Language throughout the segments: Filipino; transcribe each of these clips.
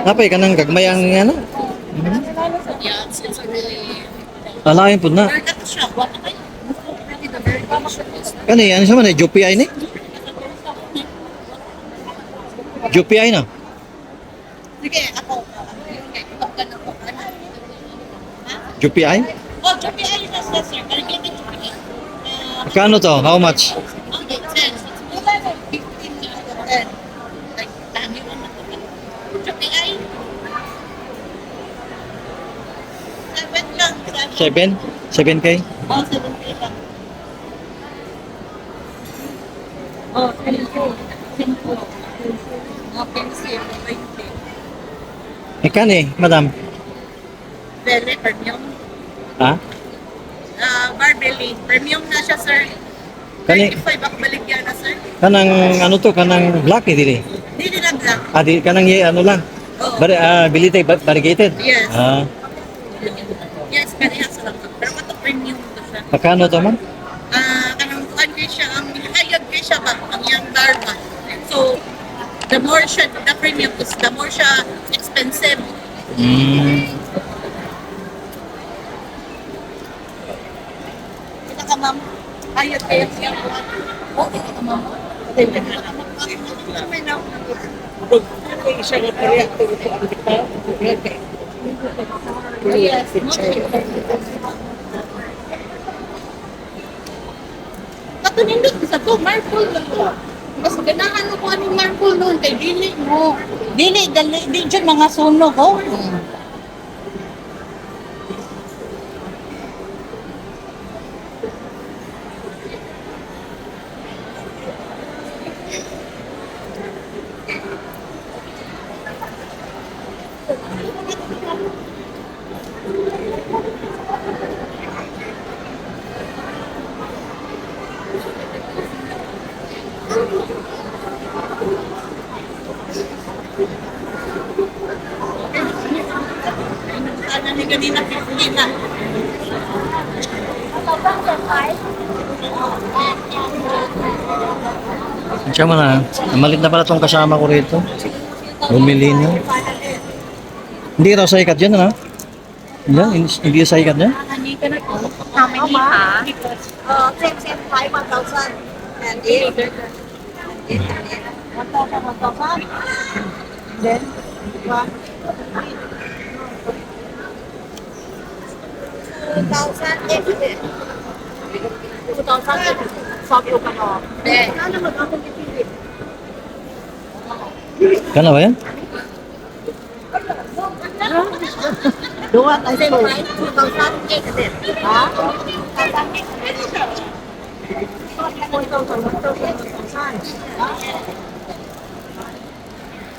Napay ka nang gagmayang ano? Yeah, it's really... Alain po na. Very good siya. What am I? Really the very good siya. Kani, ano siya man, JPI ni? JPI na? Sige, ako. Ito ka na po. JPI? Oh, JPI na siya, sir. Karigyan ng JPI. Kano to? How much? Okay, 10. 15 na ako, 10. Like, dami mo na ito. JPI? 7 lang. 7? 7K? Oh, 7K lang. Oh, 10K. 10K. Oh, pencil. 20. Kani, madam? Bele, premium. Ha? Barbelly. Premium na siya, sir. Kani, 35 ang baligyan na, sir. kanang ano to, kanang black eh, dili? Hindi na black. Di, kanang ano lang. Oo. Variegated? Yes. Ah, Yes, parehas lang. Pero ito premium to siya. magkano to man? Kanang kuhan kayo siya, ang hayag kayo siya ba? Ang yung Dharma. So, the more siya, the premium, the more siya expensive. Mm. Kita ka, ma'am. Hayag kayo siya. Oh, kita ka, ma'am. May na. Yes, katunindot sa to, marble na to. Mas ganahan mo kung anong marble noon, kay dili mo. Dili, di dyan mga sunog, oh. Ano ni kanina, 50 na. Siya man na. Malit na pala tong kasama ko rito. Bumili niyo. Hindi raw sa ikat yan, ano? Hindi sa ikat yan? How many ha? Same, 5,000. And 8. 1,000. Then, 1. 2,000. 2,000. Sabi ko ka na. Ano mag-akong pipili? Kano ba yan? Dua tayo po. 2,800. Ha?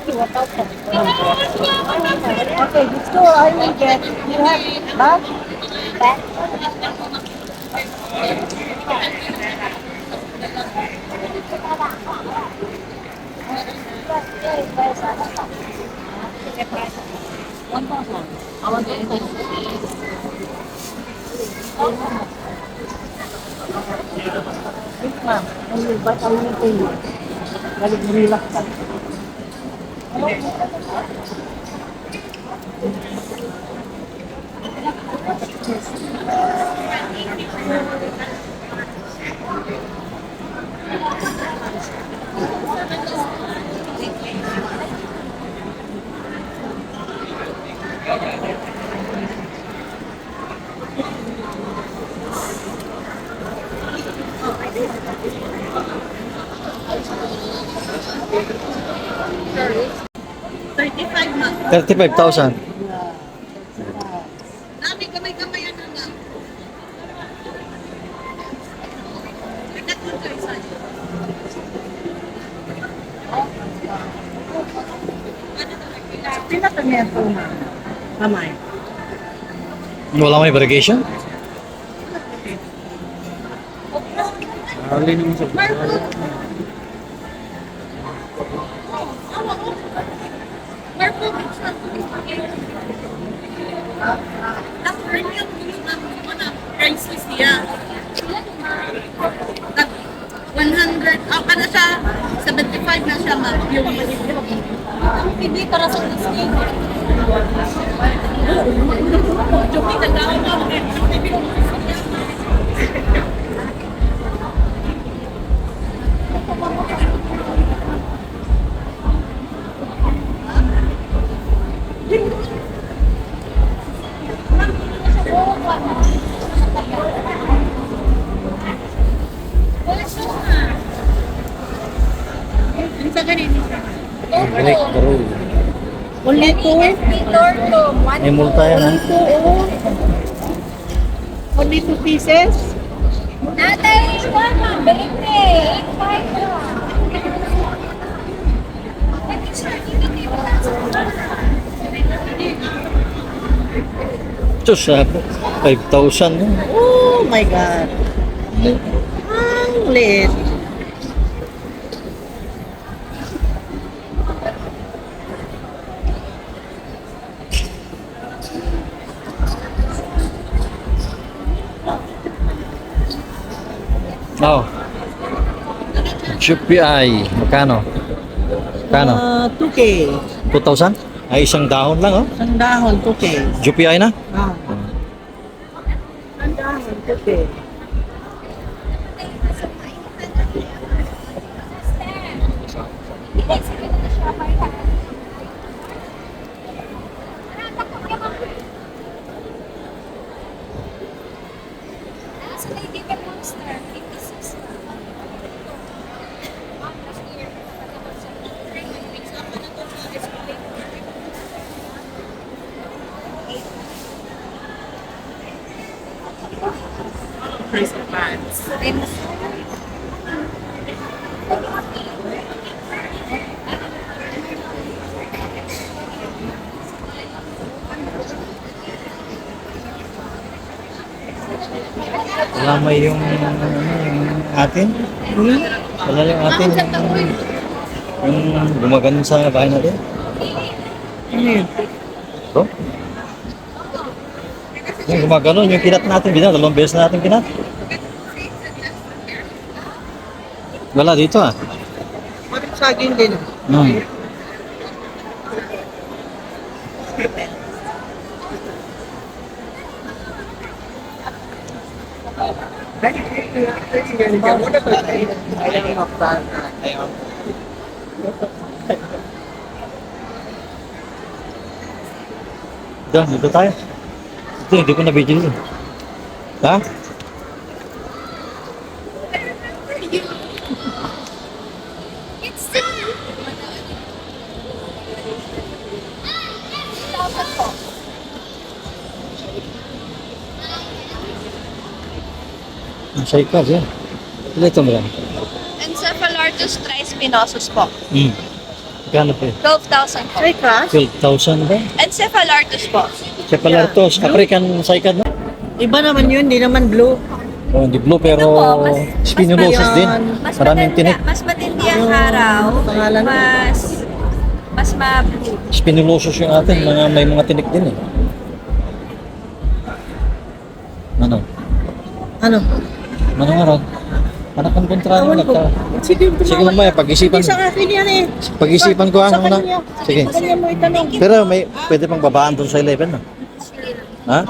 2,000. Okay, gusto. I will get. You have bag? Bag? Ma'am, ang ba't ang yung tayo? Galig-relax ka. $35 na. 35,000. Dami kamay-kamay yan na nga. Nagkakul ka isa. Pinataneto na. Kamay. Wala may variegation? Alin mo sa Marble. Marble. Ang premium prices niya. 100, kada siya, 75 na siya, ma'am. Yung Hindi para sa skin. Joke na lang. Sa ganito. Break the rule. Only two. May multa yan ha. Only 2 pieces. Natay, mama, baby. Diyos, 5,000 yun. Oh my God. Ang liit. Oh. GPI. Magkano? Magkano? 2K. 2,000? Ay, isang dahon lang, oh. Ang dahon, 2K. GPI na? Ah. Ang dahon, 2K. Price of pants. Wala may yung atin? Wala yung atin. Yung gumagano sa bahay natin? Ano yun? Ito? Yung gumagano, yung kinat natin, dalawang beses na natin kinat. Wala dito ah. Bakit saging din? Hmm. Diyan, dito tayo. Ito, hindi ko na-video yun. Ha? Ang saikad yan. Ito mo yan. Encephalitis trispinosus po. Hmm. Magkano po yun? 12,000 po. Say cash? 12,000 ba? Encephalitis po. Cephalotus, African saikad na? Iba naman yun, hindi naman blue. Oh, hindi blue pero Ito po, mas- spinulosis mas din. Mas Maraming matindi, tinik. mas matindi ang Yung araw. pangalan mo? Mas ma-blue. Spinulosis yung atin, may mga tinik din eh. Ano? Ano? Ano nga ron? Anak ng kontra Awan ko. Sige, Sige mamaya, pag-isipan. Hindi sa akin yan eh. Pag-isipan ko Sa ano na. kanya. Sige. Sa kanya mo itanong. Pero may pwede pang babaan doon sa 11 no? Ha?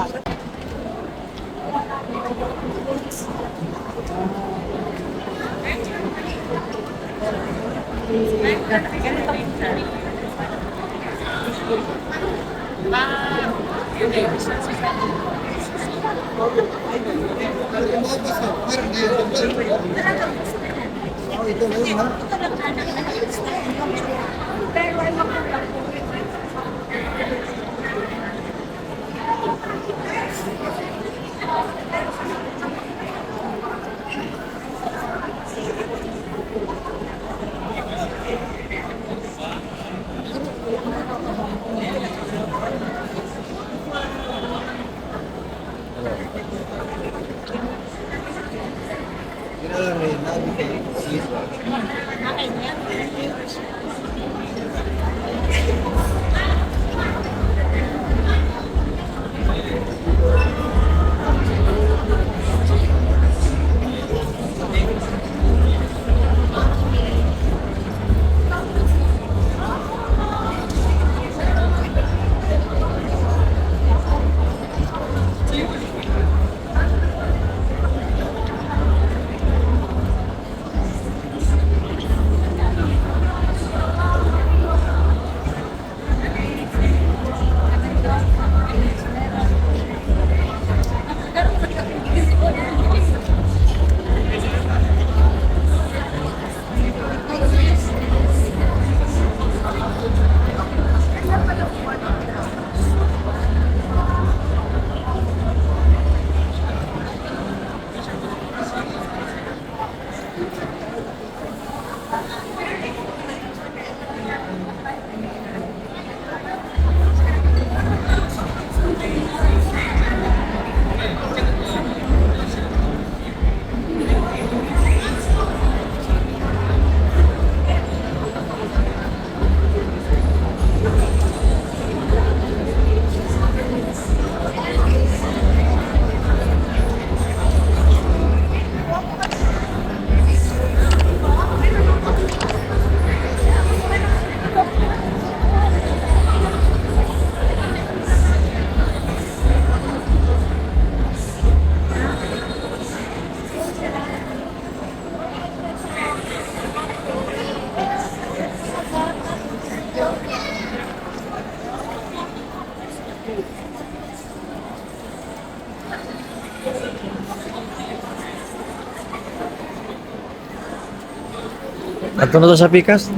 At na to sa Pikas?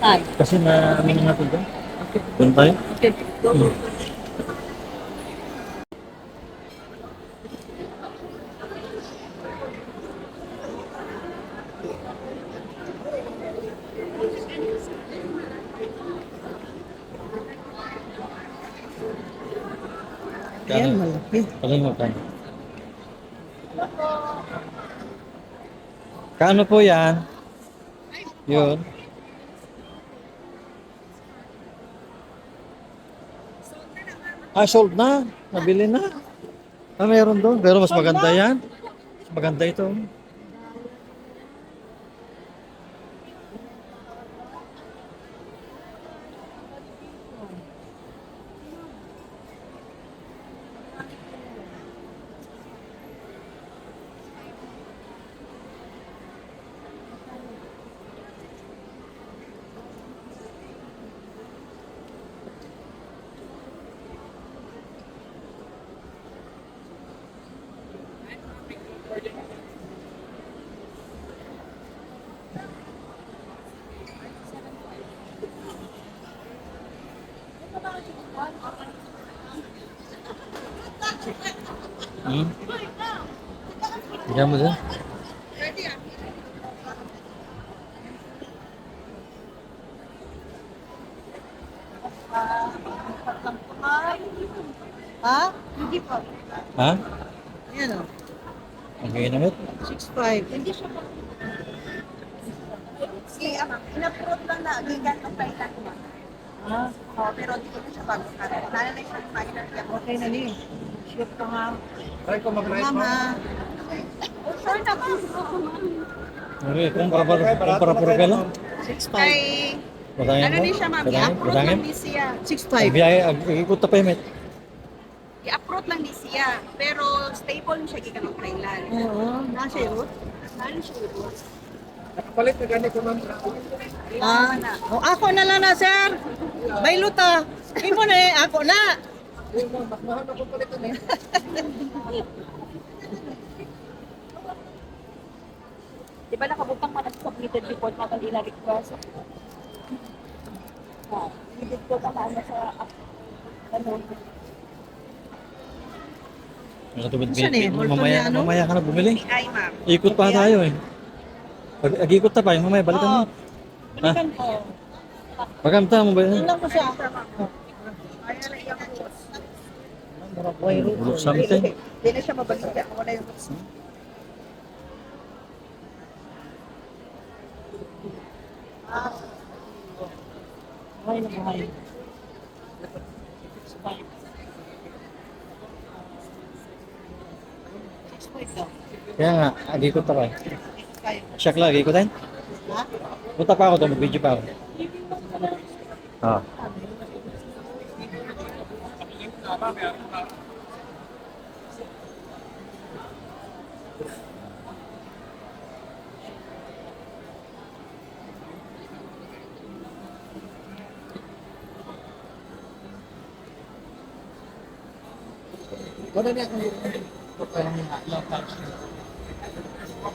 Ay. Kasi na ano na natin doon. Doon tayo. Okay. Ayan, malaki. Kalimutan. Kano po yan? Yun. Ah, sold na. Nabili na. Ah, meron doon. Pero mas maganda yan. Mas maganda ito. Hmm? Bigyan mo dyan. Ha? Hindi po. Ha? Ayan o. Okay na it? 6'5". Hindi siya pa. In-approve lang na gigan ng kailan niya. Ah, Pero hindi ko na siya bago ka. Lalo na siya minor niya. okay na ni. Shoot ka nga. Try ko mag-rice Mama. Sure na ba? Okay, kumpara puro ka lang. 6'5". Badangin Ano mo? ni siya, ma'am? Badangin? I-approve Badangin? lang ni siya. 6'5". Biyahe, ikot na pa yun, mate. I-approve lang ni siya. Pero stable siya gikan ng kailan. Oo, nasa yun. Lalo siya yun. Ah, oh, ako na lang na, sir. May luta. Imo na eh, ako na. Di ba nakabutang man ang submitted report na kanina request? Submitted ko pa na sa ano. Nakatubad Saan eh? Multo mamaya, niya, ano? mamaya ka na bumili. Ay, ma'am. Ikot pa tayo eh. Pag ikot na pa, mamaya balikan mo. Ha? Balikan ko. Pagkanta mo ba yun? Tingnan ko siya. Kaya na iyang rules. Bulok something. Hindi na siya mabalik. Ako na yung rules. Buhay na buhay. Kaya nga, agikot pa. Siyak lang, agikotin. Ha? Punta pa ako doon, mag-video pa ako. Ah.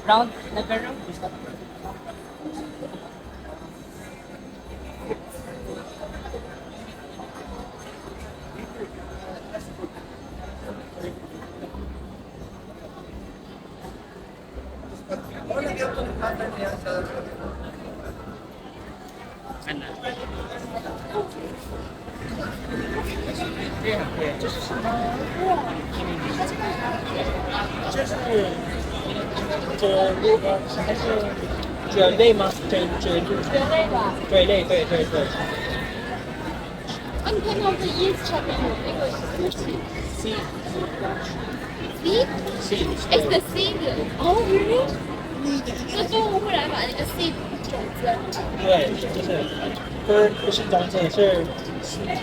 Brown, nagkaroon.卷类吗？卷类，对对对。你看到这椰子上面有那个是 C seed? C It's the seed. Oh, really? 那动物会来把那个 seed 种子。对，就是分不是种子，是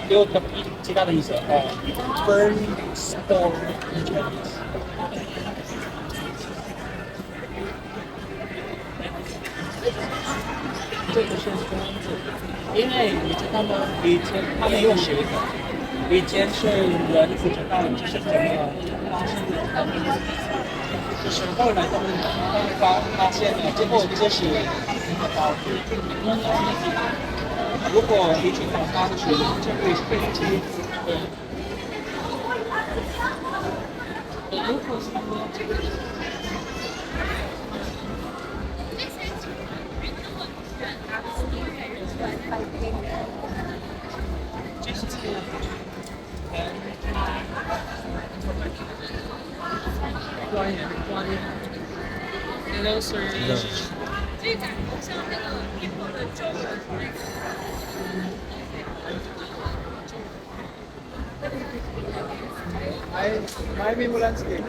6个其他的意思啊。分 store nutrients。这个是种子，因为你知道吗？以前他们用学的，以前是人不知道就是怎么发现的，就是后来他们发现了之后，这是如果疫情爆发的时候，这会飞机。如果是专业专业。Hello sir。这个感觉像那个英国的中文那个。May ambulance kayo.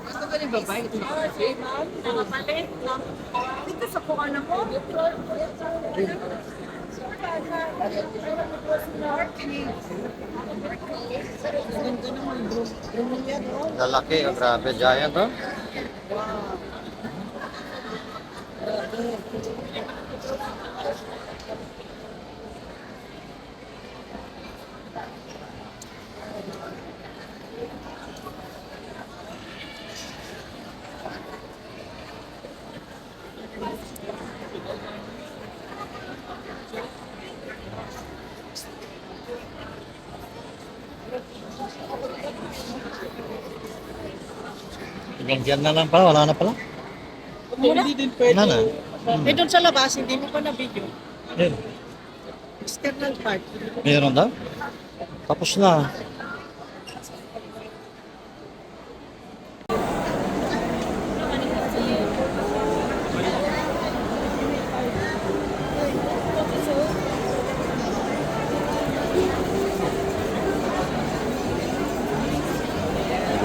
Gusto ba yung babae? Ito nakapalit. Dito sa kuha na mo. Ganda naman bro. Ganun yan, oh. Lalaki, oh, grabe, giant, oh. Hanggang dyan na lang pala, wala na pala. Hindi din pwede. Wala na. Eh, doon sa labas, hindi mo pa na-video. Ayun. External part. Meron daw? Tapos na.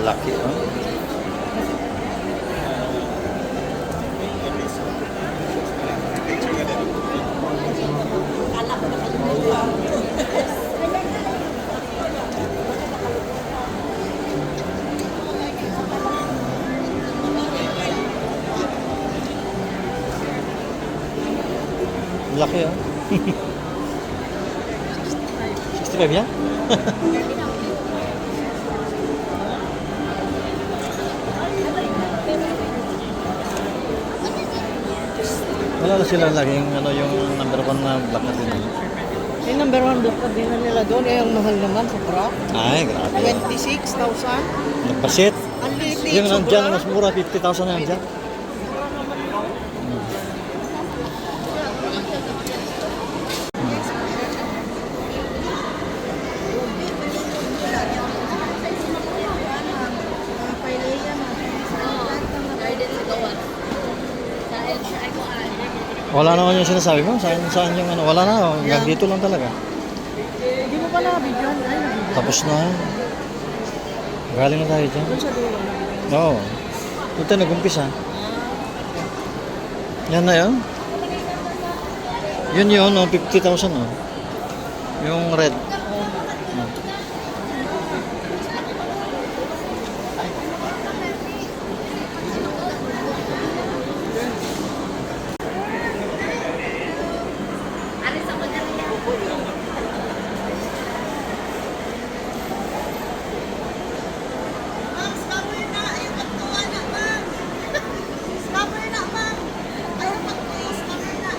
Laki, oh. Laki, oh. 65 yan? Wala na sila laging ano yung number 1 na black na din. Yung number 1 book na din nila doon, yung mahal naman, sobra. Ay, grabe. 26,000. Nagpasit. Ang liit Yung nandyan, sobra. mas mura, 50,000 na nandyan. Garden sa gawan. Dahil sa ako ay. Wala naman yung sinasabi mo. Saan yung ano, wala na. Hanggang dito lang talaga. Hindi mo pa na-video. Ay, na-video. Tapos na. Galing na tayo dyan. Doon sa dulo na-video. Oo. Ito nag-umpisa. Yan na yun. Yun yun, oh, 50,000 oh. Yung red. Alis ako dyan. Ma'am, scammer na. Ayaw magtuwa na, ma'am. Scammer na, ma'am. Ayaw magtuwa, scammer na.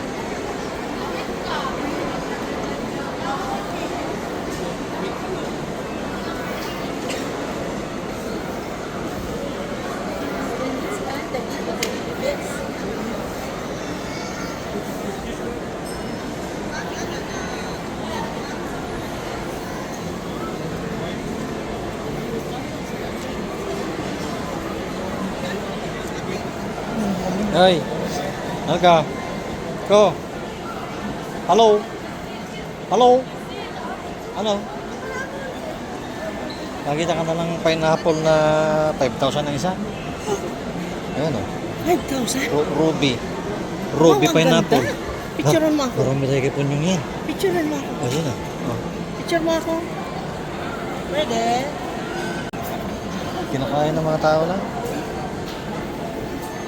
Hey. Ano ka? Ko. Hello. Hello. Ano? Nakita ka na ng pineapple na 5,000 ang isa? Ayan o. 5,000? Ruby. Ruby Wow, ang pineapple. ganda. Picturean mo ako. Marami tayo kay Punyong yan. Picturean mo ako. O, yun o. Oh. Picture mo ako. Pwede. Kinakain ng mga tao lang.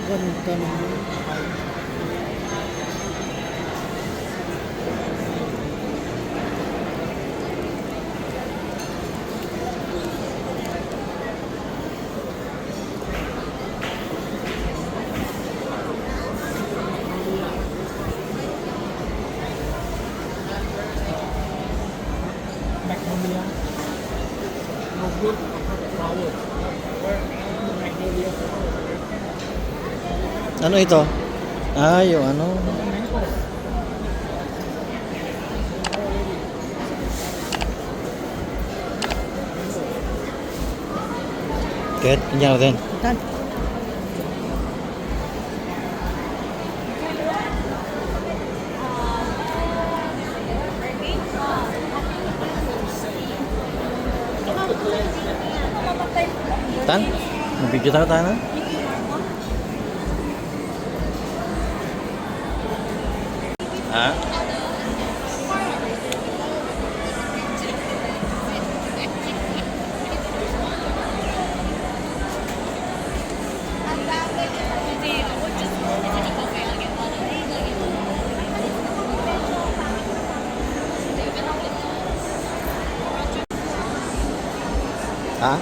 Ganda naman. Magnolia. No good flower. Where magnolia flower? Ano ito? Ah, yung ano. Kahit, ganyan natin. Dan. Tan? Mag-video tayo tayo na? Ha? Ha?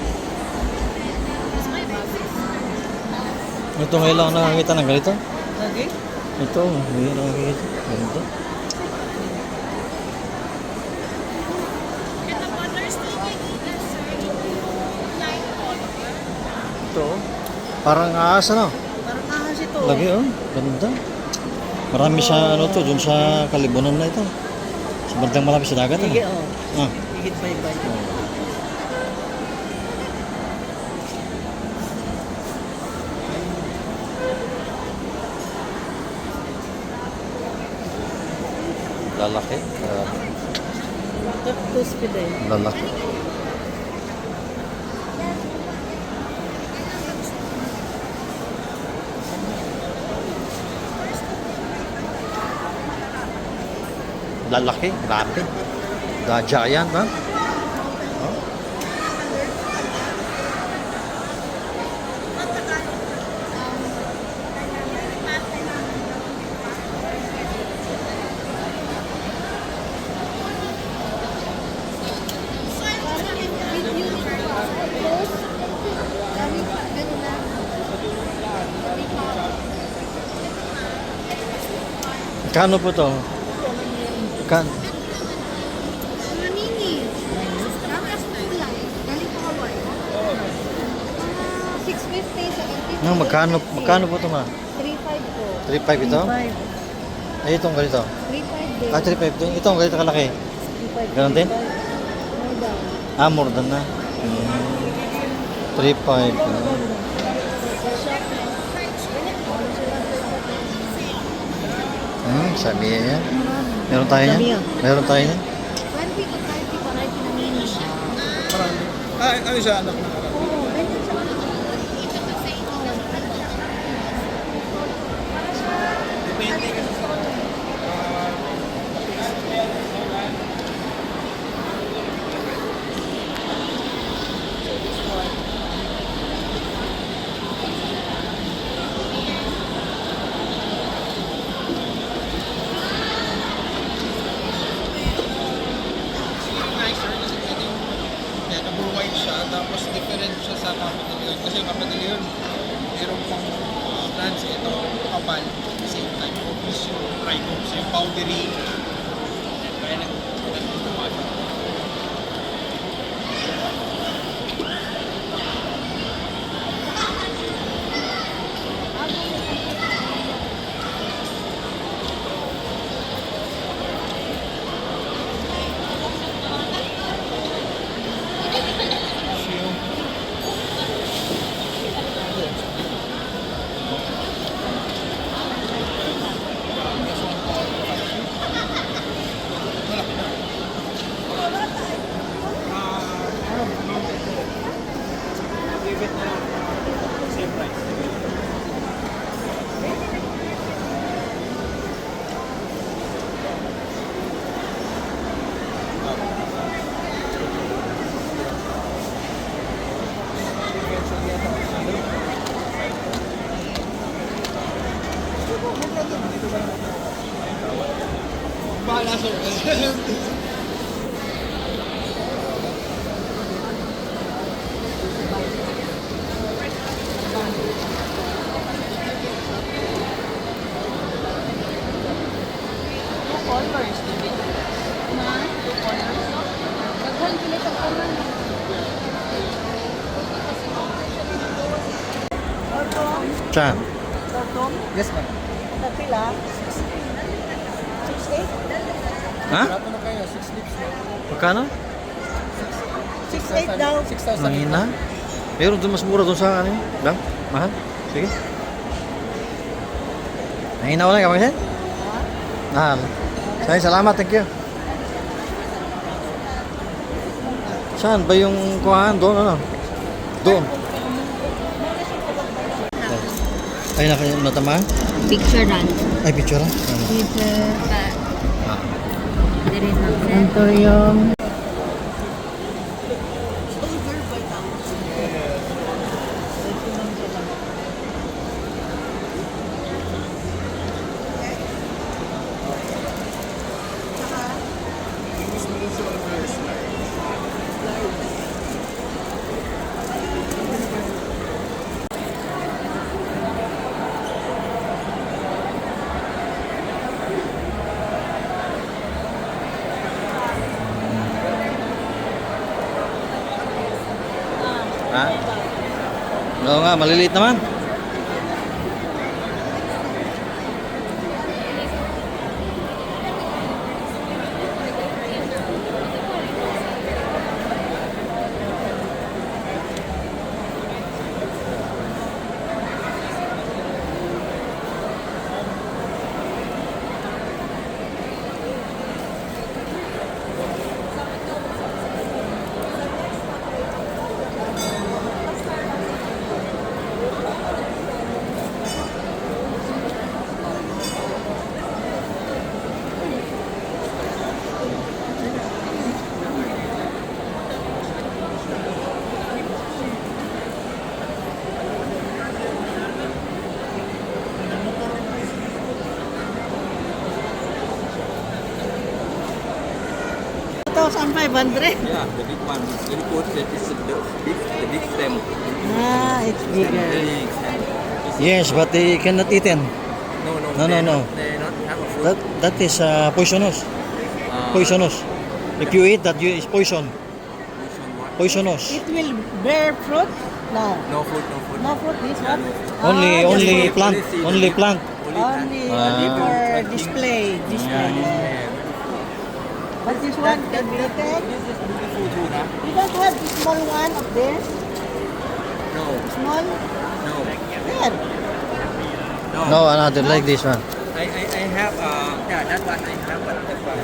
Ito ngayon lang ako nakakita ng ganito. Lagi? Ito, ngayon lang nakakita. Ganito. Ito, oh. Parang ahas ano. Parang ahas ito. Lagi oh, ganda. Marami sa ano to, dun sa Kalibunan na ito. Sa bandang malapit sa dagat. Sige, Ano? oh. Ah. Higit bye-bye. Lalaki. Cactus pide. Lalaki. Lalaki, grabe. The giant, ha? Oh. Kano po to? Kan Mga mini. Ramas na kulay. Galing po Hawaii. 650 sa no, magkano po to ma? 3.5 po. 3.5 ito? Ay, itong ganito. 3.5 din. 3.5 din. Itong ganito kalaki. 3.5. Ganon din? More down. More than na. 3.5. Sabi niya. Meron tayo niya? Meron tayo niya? 20 to 30 variety na mini siya. Marami. Ano siya anak na? Oo, ganyan siya. Depende kasi sa nicer kasi kaya nag-white siya tapos different siya sa Capital Leon kasi yung Capital Leon meron pang brands ito kapal same type of fish yung tricops yung powdery kaya nagtutuwa siya. Give it na lang same price. Bahala sir. Colors, diba? Daghan sila sa kanan. Chan. Yes ma'am. Pila? 6'8"? Ha? Trato na kayo, 6 lips na. Magkano? 6'8" daw. 6,000. Mahina. Meron doon mas mura doon sa ano yun? Lang? Mahal? Sige. Mahina ko lang kapag yan? Mahal. Sige, salamat. Thank you. Saan ba yung kuhaan? Doon ano? Doon. Ay, natamaan? Picture run. Ay, picture ah. Ano? Picture. Dire na. Anturium. Ha? Oo nga, maliliit naman. Yeah, the big one. Very good. That is the big stem. Ah, it's bigger. Very expensive. Yes, but they cannot eat it. No, no, No, no, they no. Not, they not have a food. that is poisonous. Poisonous. If you eat that, it's poison. Poisonous. It will bear fruit? No. No food, no food. No fruit, this one? Only Ah, only just plant. Only plant. Only Ah. for display. But this one can be eaten? This is beautiful too, nah? You don't have the small one of this? No, Small? no, Where? no. No, another like this one. I have, yeah, that one I have, but that's why.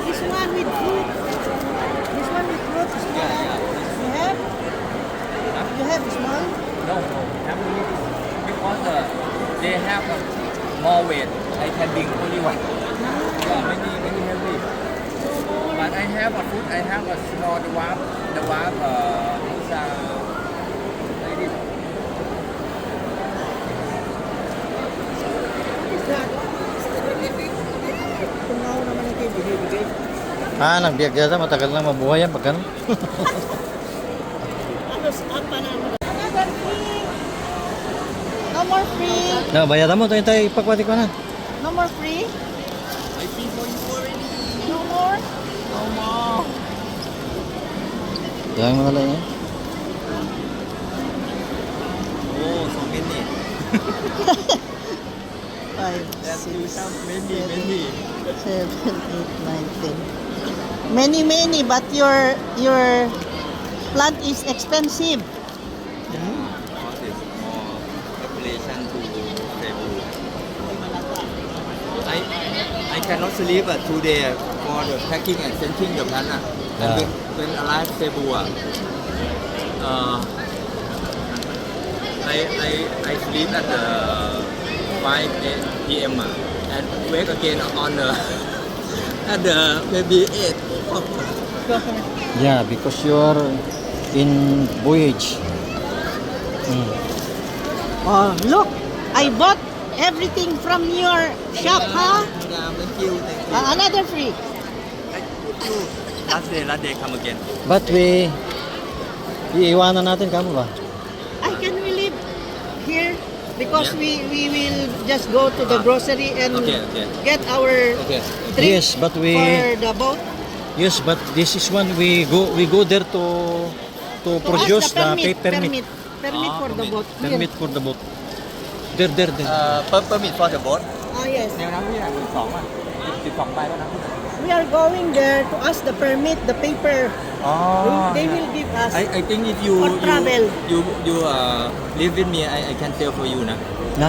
This one with fruit. This one with fruit is small. Yeah, yeah. You have? You have small? No, no, have to leave it. Because they have more weight. I can bring only one. Yeah, many heavy. But I have a food, I have a small dwarf. The dwarf is like this. Tungaw naman ito yung bigay-bigay. Nagbiyak yata. Matagal na mabuhay yan. Pagkano? Alos, apa na naman. Another free. No more free. No, bayaran mo. Tayo ipagpati ko na. No more free. I pay for you already. No more. No more. Yan mga lang yan. Oh, so many. 5, That you 6, have many. 7, 8, 9, 10. Many, but your plant is expensive. Because it's more population to Cebu. I cannot sleep 2 days for the packing and sending the plant. And when arrive Cebu, I sleep at the 5 p.m. And wake again on the at the maybe 8. Yeah, because you are in voyage. Oh, look. I bought everything from your shop, huh? Yeah, thank you. Another free. Last day come again. But iiwanan natin kamo ba? Can we live here? Because we will just go to the grocery and Okay. get our Okay. drink Yes, but we for the boat. yes, but this is when we go there to To produce ask the the permit Ah, for the permit. boat. permit for the boat. There. Permit for the boat. Yes. แนวน้ำที่ไหน12อ่ะ12ใบแล้วนะ We are going there to ask the permit, the paper. They will give us. I think if you For travel. you live with me, I can sell for you นะ Na?